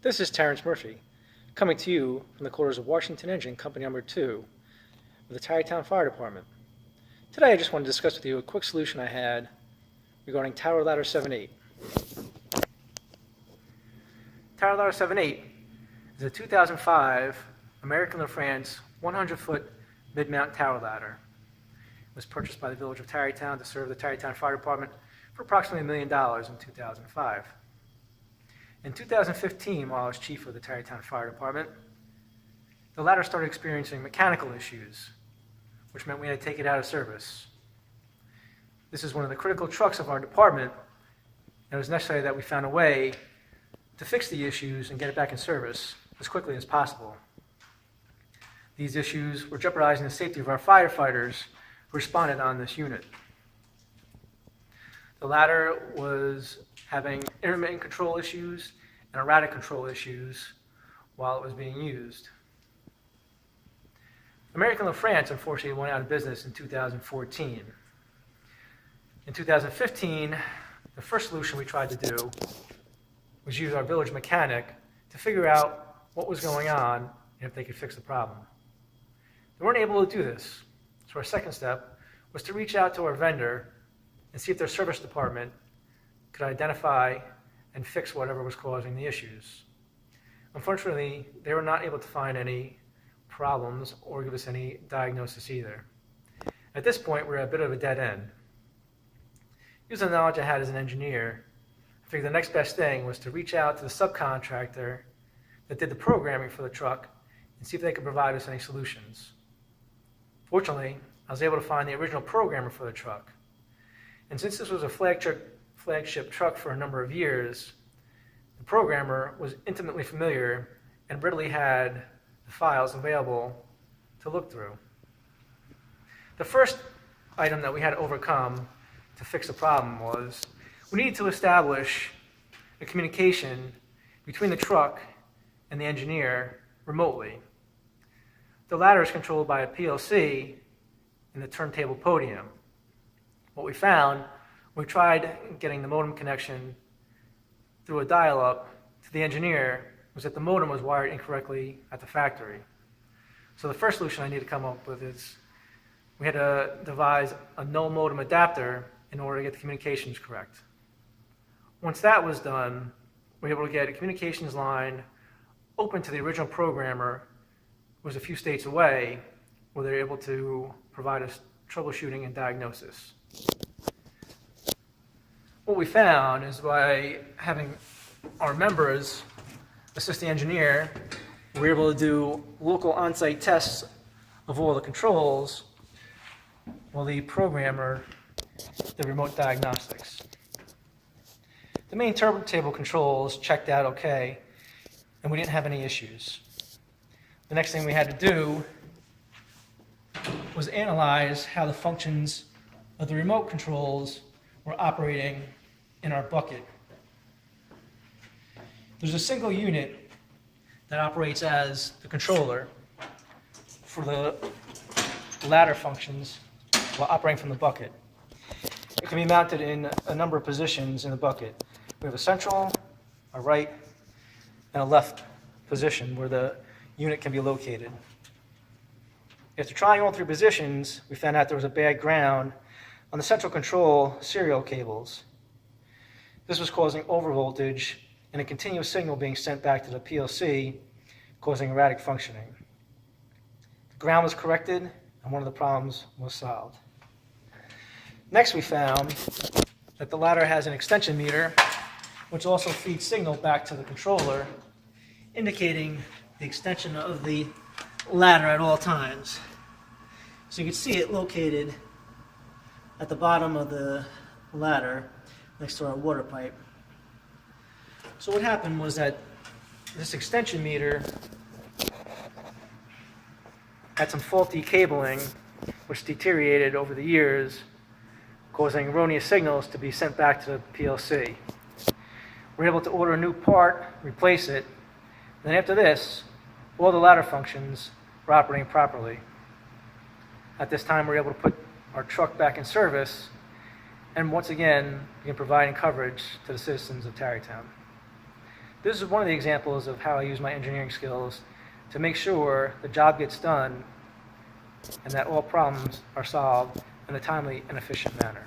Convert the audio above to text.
This is Terrence Murphy, coming to you from the quarters of Washington Engine Company Number 2 of the Tarrytown Fire Department. Today I just want to discuss with you a quick solution I had regarding Tower Ladder 7-8. Tower Ladder 7-8 is a 2005 American LaFrance 100-foot mid-mount tower ladder. It was purchased by the village of Tarrytown to serve the Tarrytown Fire Department for approximately $1 million in 2005. In 2015, while I was chief of the Tarrytown Fire Department, the ladder started experiencing mechanical issues, which meant we had to take it out of service. This is one of the critical trucks of our department, and it was necessary that we found a way to fix the issues and get it back in service as quickly as possible. These issues were jeopardizing the safety of our firefighters who responded on this unit. The ladder was having intermittent control issues and erratic control issues while it was being used. American LaFrance unfortunately went out of business in 2014. In 2015, the first solution we tried to do was use our village mechanic to figure out what was going on and if they could fix the problem. They weren't able to do this, so our second step was to reach out to our vendor and see if their service department could identify and fix whatever was causing the issues. Unfortunately, they were not able to find any problems or give us any diagnosis either. At this point, we're at a bit of a dead end. Using the knowledge I had as an engineer, I figured the next best thing was to reach out to the subcontractor that did the programming for the truck and see if they could provide us any solutions. Fortunately, I was able to find the original programmer for the truck. And since this was a flagship truck for a number of years, the programmer was intimately familiar and readily had the files available to look through. The first item that we had to overcome to fix the problem was we needed to establish a communication between the truck and the engineer remotely. The ladder is controlled by a PLC in the turntable podium. What we found when we tried getting the modem connection through a dial-up to the engineer was that the modem was wired incorrectly at the factory. So the first solution I need to come up with is we had to devise a no modem adapter in order to get the communications correct. Once that was done, we were able to get a communications line open to the original programmer who was a few states away, where they were able to provide us troubleshooting and diagnosis. What we found is by having our members assist the engineer, we were able to do local on-site tests of all the controls while the programmer did remote diagnostics. The main turntable controls checked out okay, and we didn't have any issues. The next thing we had to do was analyze how the functions of the remote controls were operating in our bucket. There's a single unit that operates as the controller for the ladder functions while operating from the bucket. It can be mounted in a number of positions in the bucket. We have a central, a right, and a left position where the unit can be located. After trying all three positions, we found out there was a bad ground on the central control serial cables. This was causing overvoltage and a continuous signal being sent back to the PLC, causing erratic functioning. The ground was corrected, and one of the problems was solved. Next, we found that the ladder has an extension meter, which also feeds signal back to the controller, indicating the extension of the ladder at all times. So you can see it located at the bottom of the ladder next to our water pipe. So what happened was that this extension meter had some faulty cabling which deteriorated over the years, causing erroneous signals to be sent back to the PLC. We were able to order a new part, replace it, and then after this, all the ladder functions were operating properly. At this time, we were able to put our truck back in service and once again begin providing coverage to the citizens of Tarrytown. This is one of the examples of how I use my engineering skills to make sure the job gets done and that all problems are solved in a timely and efficient manner.